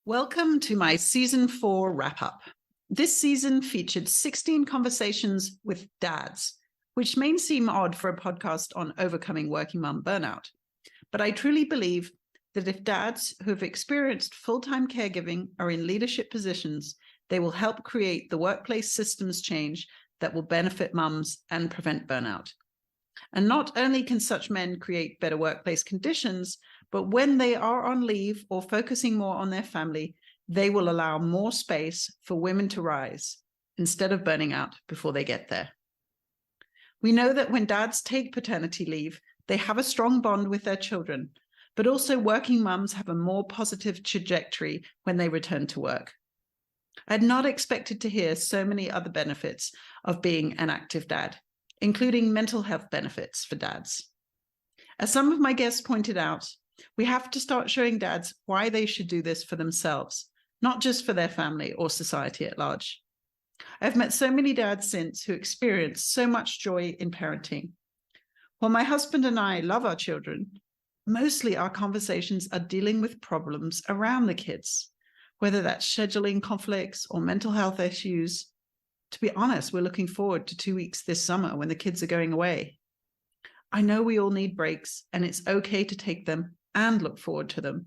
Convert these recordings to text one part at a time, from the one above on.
Welcome to my Season 4 wrap-up. This season featured 16 conversations with dads, which may seem odd for a podcast on overcoming working mum burnout. But I truly believe that if dads who have experienced full-time caregiving are in leadership positions, they will help create the workplace systems change that will benefit mums and prevent burnout. And not only can such men create better workplace conditions, but when they are on leave or focusing more on their family, they will allow more space for women to rise instead of burning out before they get there. We know that when dads take paternity leave, they have a strong bond with their children, but also working mums have a more positive trajectory when they return to work. I had not expected to hear so many other benefits of being an active dad, including mental health benefits for dads. As some of my guests pointed out, we have to start showing dads why they should do this for themselves, not just for their family or society at large. I've met so many dads since who experience so much joy in parenting. While my husband and I love our children, mostly our conversations are dealing with problems around the kids, whether that's scheduling conflicts or mental health issues. To be honest, we're looking forward to 2 weeks this summer when the kids are going away. I know we all need breaks, and it's okay to take them and look forward to them.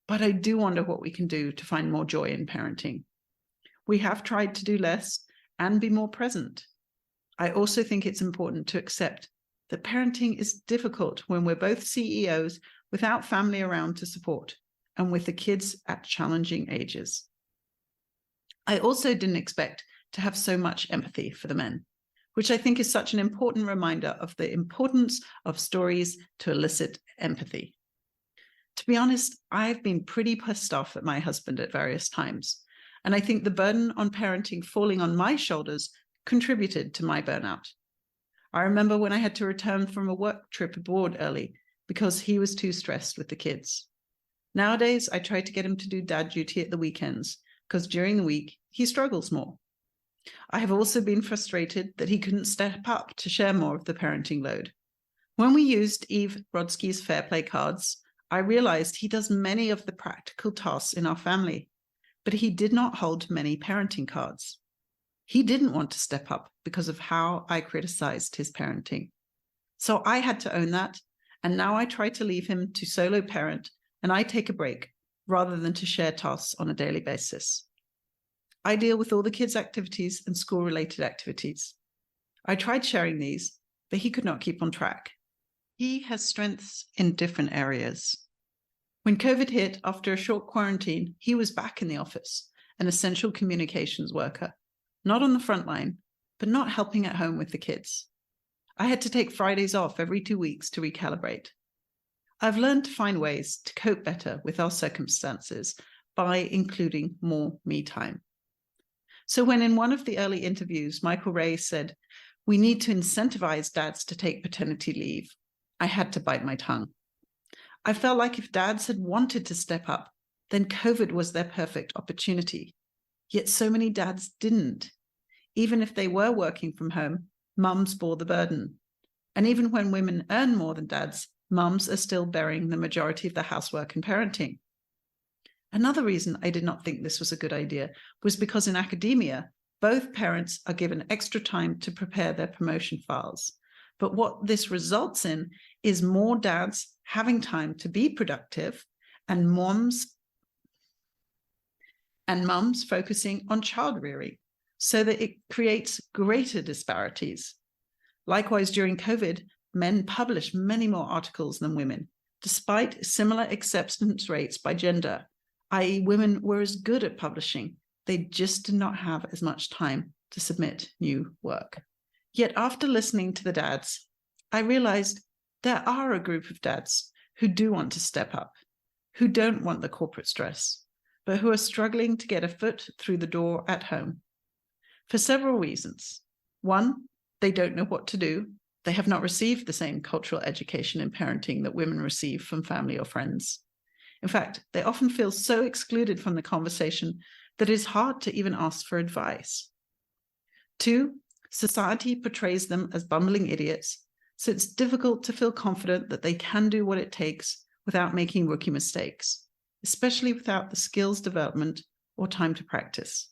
But I do wonder what we can do to find more joy in parenting. We have tried to do less and be more present. I also think it's important to accept that parenting is difficult when we're both CEOs without family around to support and with the kids at challenging ages. I also didn't expect to have so much empathy for the men, which I think is such an important reminder of the importance of stories to elicit empathy. To be honest, I've been pretty pissed off at my husband at various times, and I think the burden on parenting falling on my shoulders contributed to my burnout. I remember when I had to return from a work trip abroad early because he was too stressed with the kids. Nowadays, I try to get him to do dad duty at the weekends because during the week, he struggles more. I have also been frustrated that he couldn't step up to share more of the parenting load. When we used Eve Brodsky's Fair Play cards, I realized he does many of the practical tasks in our family, but he did not hold many parenting cards. He didn't want to step up because of how I criticized his parenting. So I had to own that, and now I try to leave him to solo parent, and I take a break rather than to share tasks on a daily basis. I deal with all the kids' activities and school-related activities. I tried sharing these, but he could not keep on track. He has strengths in different areas. When COVID hit, after a short quarantine, he was back in the office, an essential communications worker, not on the front line, but not helping at home with the kids. I had to take Fridays off every 2 weeks to recalibrate. I've learned to find ways to cope better with our circumstances by including more me time. So when in one of the early interviews, Michael Ray said, "We need to incentivize dads to take paternity leave," I had to bite my tongue. I felt like if dads had wanted to step up, then COVID was their perfect opportunity. Yet so many dads didn't. Even if they were working from home, mums bore the burden. And even when women earn more than dads, mums are still bearing the majority of the housework and parenting. Another reason I did not think this was a good idea was because in academia, both parents are given extra time to prepare their promotion files. But what this results in is more dads having time to be productive and mums focusing on child rearing, so that it creates greater disparities. Likewise, during COVID, men published many more articles than women, despite similar acceptance rates by gender, i.e. women were as good at publishing, they just did not have as much time to submit new work. Yet after listening to the dads, I realized there are a group of dads who do want to step up, who don't want the corporate stress, but who are struggling to get a foot through the door at home. For several reasons. One, they don't know what to do. They have not received the same cultural education in parenting that women receive from family or friends. In fact, they often feel so excluded from the conversation that it is hard to even ask for advice. Two, society portrays them as bumbling idiots, so it's difficult to feel confident that they can do what it takes without making rookie mistakes. especially without the skills development or time to practice.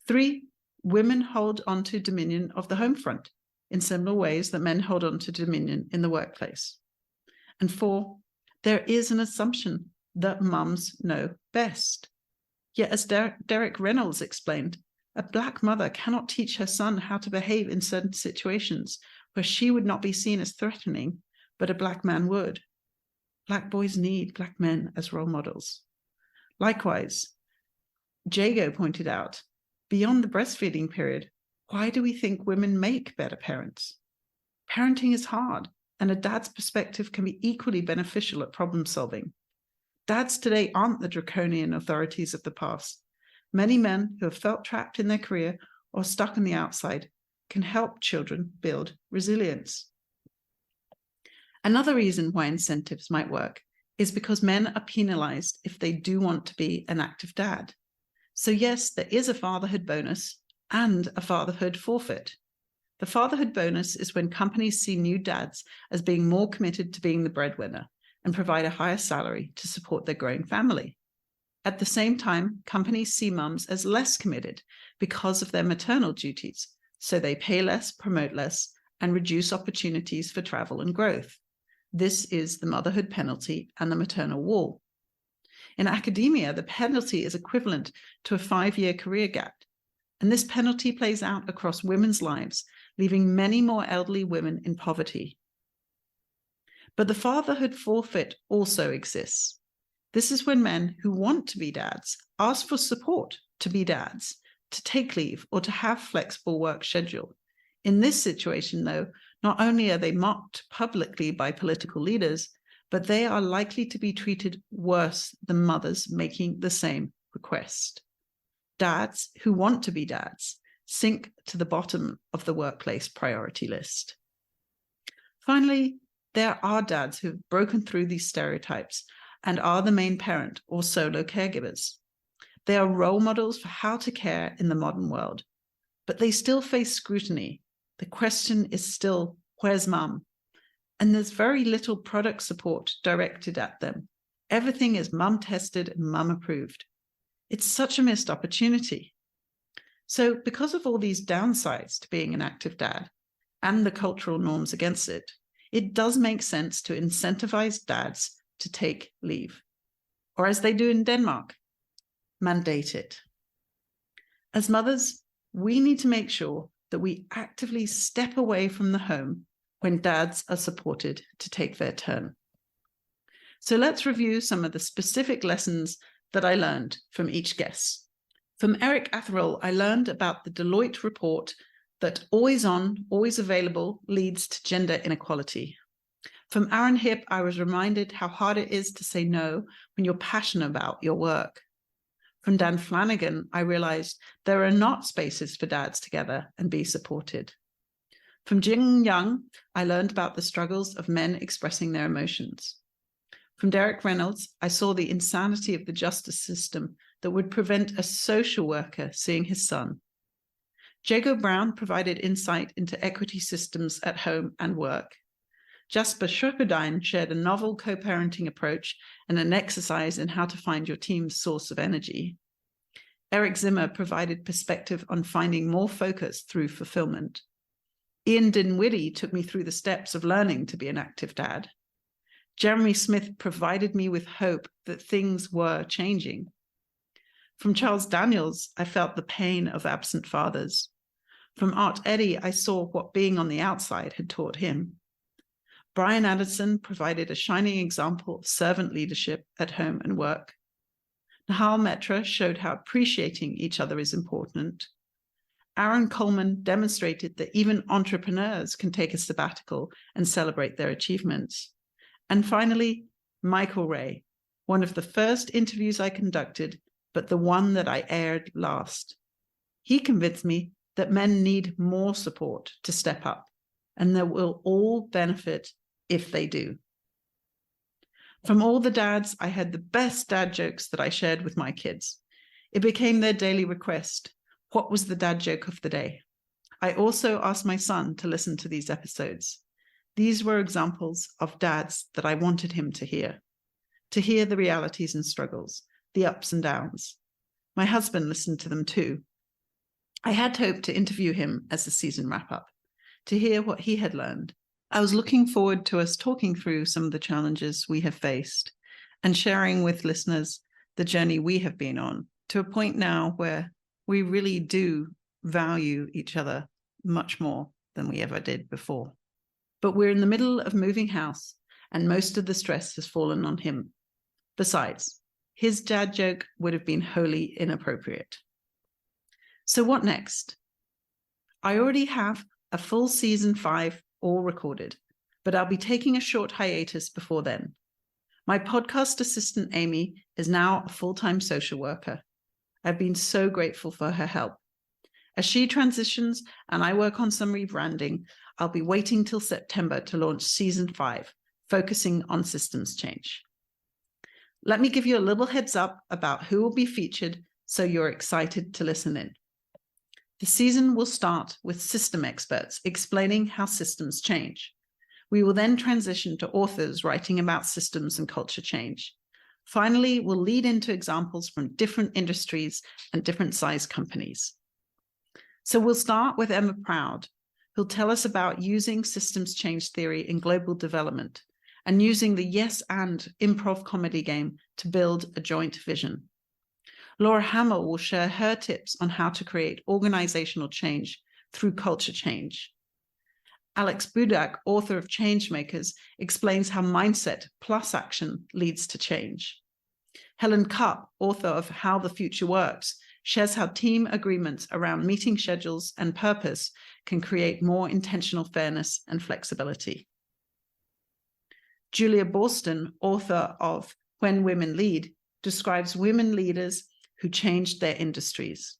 3, women hold on to dominion of the home front in similar ways that men hold on to dominion in the workplace. And 4, there is an assumption that mums know best. Yet, as Derek Reynolds explained, a Black mother cannot teach her son how to behave in certain situations where she would not be seen as threatening, but a Black man would. Black boys need Black men as role models. Likewise, Jago pointed out, beyond the breastfeeding period, why do we think women make better parents? Parenting is hard, and a dad's perspective can be equally beneficial at problem solving. Dads today aren't the draconian authorities of the past. Many men who have felt trapped in their career or stuck on the outside can help children build resilience. Another reason why incentives might work is because men are penalized if they do want to be an active dad. So yes, there is a fatherhood bonus and a fatherhood forfeit. The fatherhood bonus is when companies see new dads as being more committed to being the breadwinner and provide a higher salary to support their growing family. At the same time, companies see mums as less committed because of their maternal duties, so they pay less, promote less, and reduce opportunities for travel and growth. This is the motherhood penalty and the maternal wall. In academia, the penalty is equivalent to a 5-year career gap, and this penalty plays out across women's lives, leaving many more elderly women in poverty. But the fatherhood forfeit also exists. This is when men who want to be dads ask for support to be dads, to take leave, or to have flexible work schedule. In this situation, though, not only are they mocked publicly by political leaders, but they are likely to be treated worse than mothers making the same request. Dads who want to be dads sink to the bottom of the workplace priority list. Finally, there are dads who have broken through these stereotypes and are the main parent or solo caregivers. They are role models for how to care in the modern world, but they still face scrutiny. The question is still, where's mum? And there's very little product support directed at them. Everything is mum tested and mum approved. It's such a missed opportunity. So because of all these downsides to being an active dad and the cultural norms against it, it does make sense to incentivize dads to take leave, or as they do in Denmark, mandate it. As mothers, we need to make sure that we actively step away from the home when dads are supported to take their turn. So let's review some of the specific lessons that I learned from each guest. From Eric Atherall, I learned about the Deloitte report that always on, always available leads to gender inequality. From Aaron Hipp, I was reminded how hard it is to say no when you're passionate about your work. From Dan Flanagan, I realized there are not spaces for dads together and be supported. From Jing Young, I learned about the struggles of men expressing their emotions. From Derek Reynolds, I saw the insanity of the justice system that would prevent a social worker seeing his son. Jago Brown provided insight into equity systems at home and work. Jasper Schurperdine shared a novel co-parenting approach and an exercise in how to find your team's source of energy. Eric Zimmer provided perspective on finding more focus through fulfillment. Ian Dinwiddie took me through the steps of learning to be an active dad. Jeremy Smith provided me with hope that things were changing. From Charles Daniels, I felt the pain of absent fathers. From Art Eddy, I saw what being on the outside had taught him. Brian Addison provided a shining example of servant leadership at home and work. Nahal Metra showed how appreciating each other is important. Aaron Coleman demonstrated that even entrepreneurs can take a sabbatical and celebrate their achievements. And finally, Michael Ray, one of the first interviews I conducted, but the one that I aired last. He convinced me that men need more support to step up, and that we'll all benefit if they do. From all the dads, I had the best dad jokes that I shared with my kids. It became their daily request. What was the dad joke of the day? I also asked my son to listen to these episodes. These were examples of dads that I wanted him to hear. to hear the realities and struggles, the ups and downs. My husband listened to them too. I had hoped to interview him as the season wrap-up, to hear what he had learned. I was looking forward to us talking through some of the challenges we have faced and sharing with listeners the journey we have been on, to a point now where we really do value each other much more than we ever did before. But we're in the middle of moving house, and most of the stress has fallen on him. Besides, his dad joke would have been wholly inappropriate. So what next? I already have a full season 5 all recorded, but I'll be taking a short hiatus before then. My podcast assistant, Amy, is now a full-time social worker. I've been so grateful for her help. As she transitions and I work on some rebranding, I'll be waiting till September to launch season 5, focusing on systems change. Let me give you a little heads up about who will be featured so you're excited to listen in. The season will start with system experts explaining how systems change. We will then transition to authors writing about systems and culture change. Finally, we'll lead into examples from different industries and different size companies. So we'll start with Emma Proud, who'll tell us about using systems change theory in global development and using the yes and improv comedy game to build a joint vision. Laura Hamill will share her tips on how to create organizational change through culture change. Alex Budak, author of Changemakers, explains how mindset plus action leads to change. Helen Cupp, author of How the Future Works, shares how team agreements around meeting schedules and purpose can create more intentional fairness and flexibility. Julia Borston, author of When Women Lead, describes women leaders who changed their industries.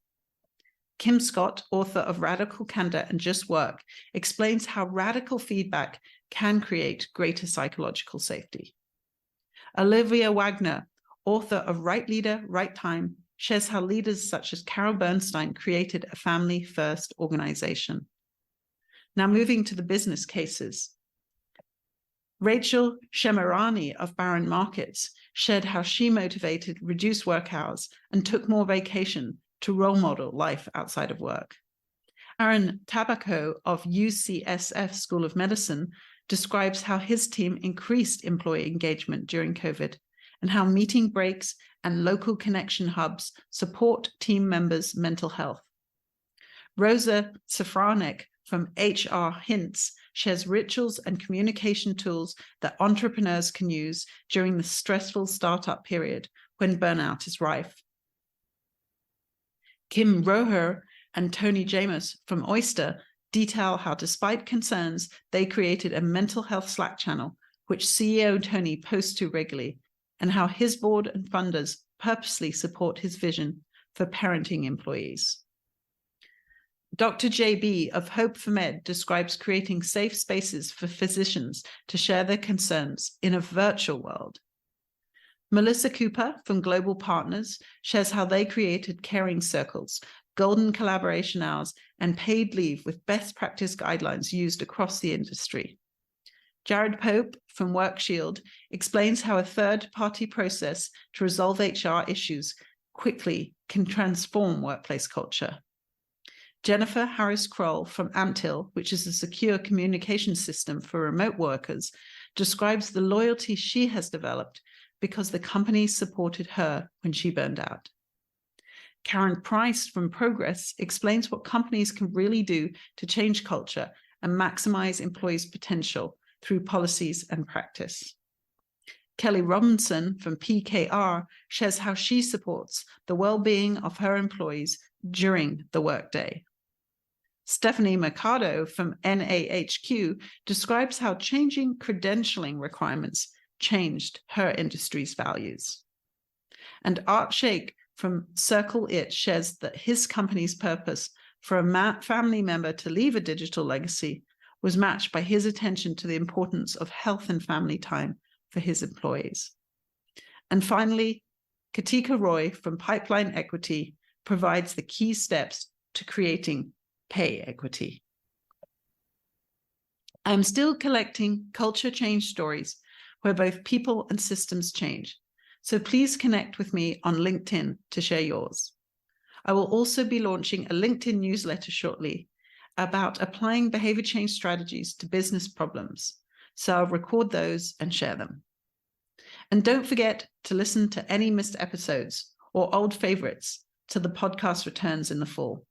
Kim Scott, author of Radical Candor and Just Work, explains how radical feedback can create greater psychological safety. Olivia Wagner, author of Right Leader, Right Time, shares how leaders such as Carol Bernstein created a family-first organization. Now moving to the business cases. Rachel Shemirani of Barron Markets shared how she motivated reduced work hours and took more vacation to role model life outside of work. Aaron Tabaco of UCSF School of Medicine describes how his team increased employee engagement during COVID and how meeting breaks and local connection hubs support team members' mental health. Rosa Safranek from HR Hints shares rituals and communication tools that entrepreneurs can use during the stressful startup period when burnout is rife. Kim Roher and Tony James from Oyster detail how, despite concerns, they created a mental health Slack channel, which CEO Tony posts to regularly, and how his board and funders purposely support his vision for parenting employees. Dr. JB of Hope for Med describes creating safe spaces for physicians to share their concerns in a virtual world. Melissa Cooper from Global Partners shares how they created caring circles, golden collaboration hours, and paid leave with best practice guidelines used across the industry. Jared Pope from WorkShield explains how a third-party process to resolve HR issues quickly can transform workplace culture. Jennifer Harris-Kroll from Amptil, which is a secure communication system for remote workers, describes the loyalty she has developed because the company supported her when she burned out. Karen Price from Progress explains what companies can really do to change culture and maximize employees' potential through policies and practice. Kelly Robinson from PKR shares how she supports the well-being of her employees during the workday. Stephanie Mercado from NAHQ describes how changing credentialing requirements changed her industry's values. And Art Shake from Circle It shares that his company's purpose for a family member to leave a digital legacy was matched by his attention to the importance of health and family time for his employees. And finally, Katika Roy from Pipeline Equity provides the key steps to creating pay equity. I'm still collecting culture change stories where both people and systems change, So please connect with me on LinkedIn to share yours. I will also be launching a LinkedIn newsletter shortly about applying behavior change strategies to business problems. So I'll record those and share them. And don't forget to listen to any missed episodes or old favorites till the podcast returns in the fall.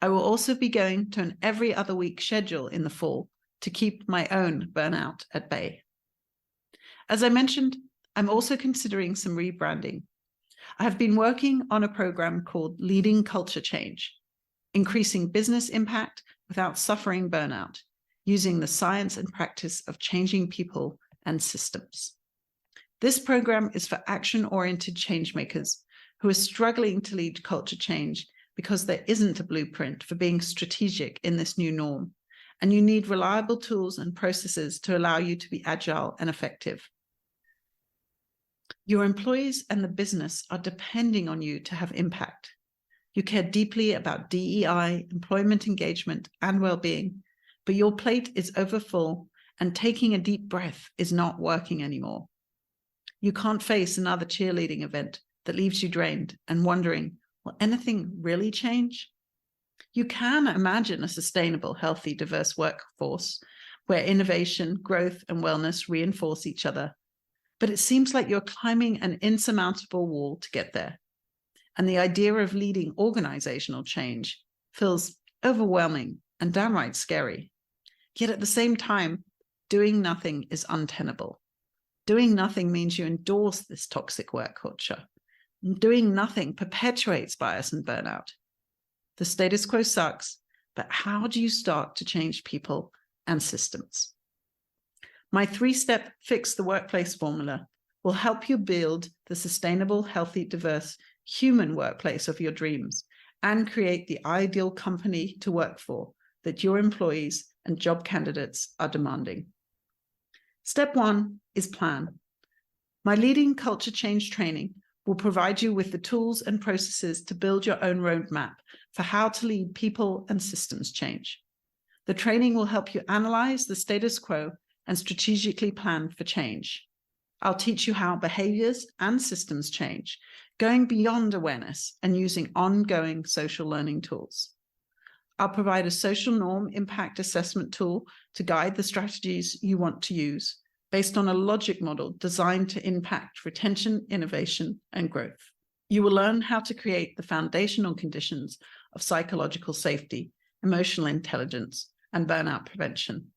I will also be going to an every other week schedule in the fall to keep my own burnout at bay. As I mentioned, I'm also considering some rebranding. I have been working on a program called Leading Culture Change, increasing business impact without suffering burnout, using the science and practice of changing people and systems. This program is for action-oriented change makers who are struggling to lead culture change because there isn't a blueprint for being strategic in this new norm, and you need reliable tools and processes to allow you to be agile and effective. Your employees and the business are depending on you to have impact. You care deeply about DEI, employment engagement, and well-being, but your plate is overfull and taking a deep breath is not working anymore. You can't face another cheerleading event that leaves you drained and wondering, will anything really change? You can imagine a sustainable, healthy, diverse workforce where innovation, growth, and wellness reinforce each other. But it seems like you're climbing an insurmountable wall to get there. And the idea of leading organizational change feels overwhelming and downright scary. Yet at the same time, doing nothing is untenable. Doing nothing means you endorse this toxic work culture. Doing nothing perpetuates bias and burnout. The status quo sucks, but how do you start to change people and systems? My 3-step Fix the Workplace formula will help you build the sustainable, healthy, diverse human workplace of your dreams and create the ideal company to work for that your employees and job candidates are demanding. Step 1 is plan. My Leading Culture Change training will provide you with the tools and processes to build your own roadmap for how to lead people and systems change. The training will help you analyze the status quo and strategically plan for change. I'll teach you how behaviors and systems change, going beyond awareness and using ongoing social learning tools. I'll provide a social norm impact assessment tool to guide the strategies you want to use based on a logic model designed to impact retention, innovation, and growth. You will learn how to create the foundational conditions of psychological safety, emotional intelligence, and burnout prevention.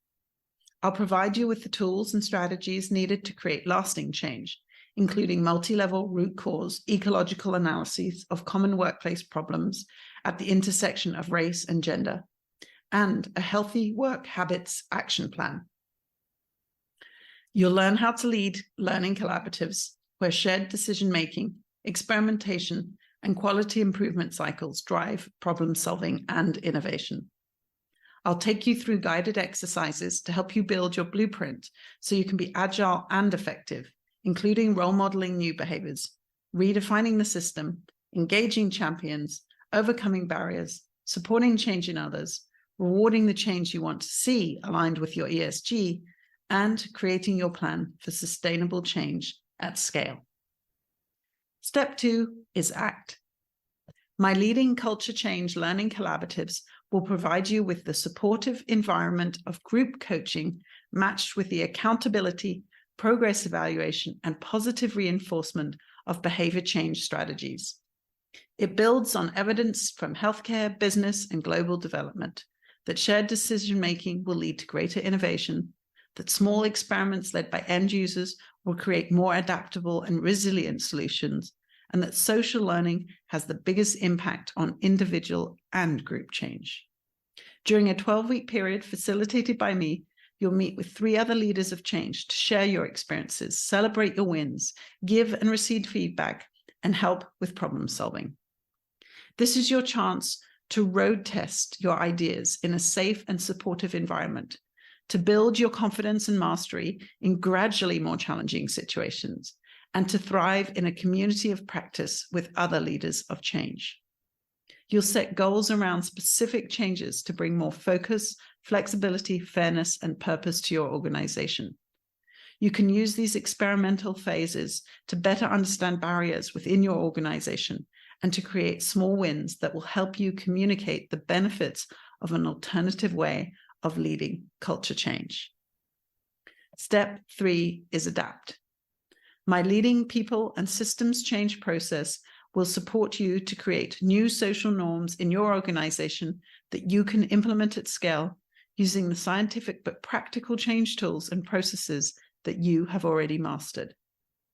I'll provide you with the tools and strategies needed to create lasting change, including multi-level root cause ecological analyses of common workplace problems at the intersection of race and gender, and a healthy work habits action plan. You'll learn how to lead learning collaboratives where shared decision-making, experimentation, and quality improvement cycles drive problem-solving and innovation. I'll take you through guided exercises to help you build your blueprint so you can be agile and effective, including role modeling new behaviors, redefining the system, engaging champions, overcoming barriers, supporting change in others, rewarding the change you want to see aligned with your ESG, and creating your plan for sustainable change at scale. Step 2 is act. My Leading Culture Change learning collaboratives will provide you with the supportive environment of group coaching matched with the accountability, progress evaluation, and positive reinforcement of behavior change strategies. It builds on evidence from healthcare, business, and global development that shared decision-making will lead to greater innovation, that small experiments led by end users will create more adaptable and resilient solutions, and that social learning has the biggest impact on individual and group change. During a 12-week period facilitated by me, you'll meet with 3 other leaders of change to share your experiences, celebrate your wins, give and receive feedback, and help with problem solving. This is your chance to road test your ideas in a safe and supportive environment, to build your confidence and mastery in gradually more challenging situations, and to thrive in a community of practice with other leaders of change. You'll set goals around specific changes to bring more focus, flexibility, fairness, and purpose to your organization. You can use these experimental phases to better understand barriers within your organization and to create small wins that will help you communicate the benefits of an alternative way of leading culture change. Step 3 is adapt. My Leading People and Systems Change process will support you to create new social norms in your organization that you can implement at scale using the scientific but practical change tools and processes that you have already mastered.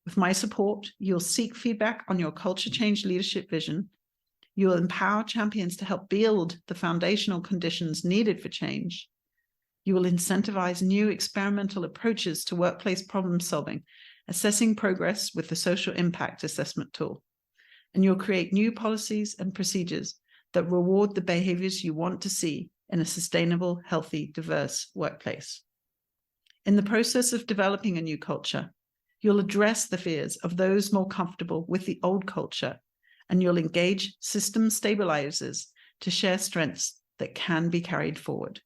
With my support, you'll seek feedback on your culture change leadership vision. You'll empower champions to help build the foundational conditions needed for change. You will incentivize new experimental approaches to workplace problem solving, assessing progress with the social impact assessment tool. And you'll create new policies and procedures that reward the behaviors you want to see in a sustainable, healthy, diverse workplace. In the process of developing a new culture, you'll address the fears of those more comfortable with the old culture, and you'll engage system stabilizers to share strengths that can be carried forward.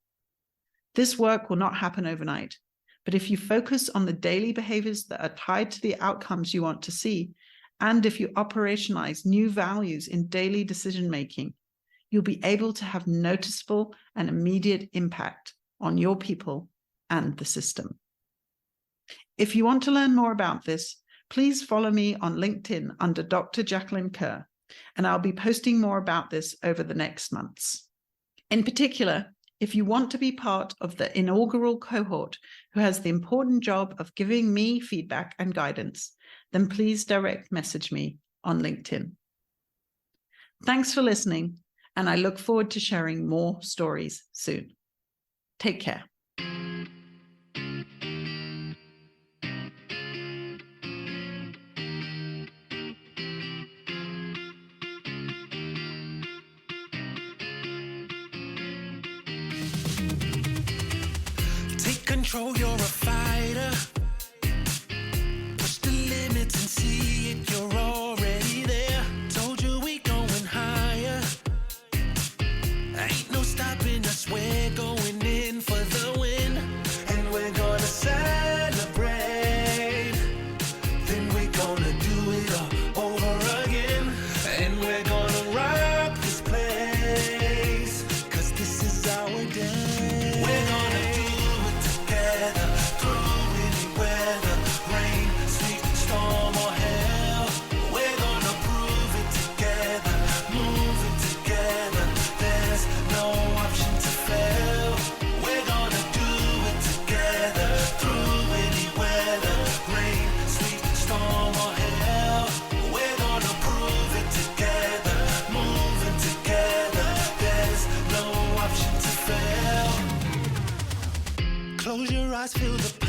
This work will not happen overnight, but if you focus on the daily behaviors that are tied to the outcomes you want to see, and if you operationalize new values in daily decision-making, you'll be able to have noticeable and immediate impact on your people and the system. If you want to learn more about this, please follow me on LinkedIn under Dr. Jacqueline Kerr, and I'll be posting more about this over the next months. In particular, if you want to be part of the inaugural cohort who has the important job of giving me feedback and guidance, then please direct message me on LinkedIn. Thanks for listening, and I look forward to sharing more stories soon. Take care. Take control, you're a fighter. Push the limits and see it, you're already there. Told you we going higher. Ain't no stopping us, we're going in for the win. And we're gonna celebrate. Then we're gonna do it all over again. And we're gonna rock this place, 'cause this is our day. We're gonna close your eyes, feel the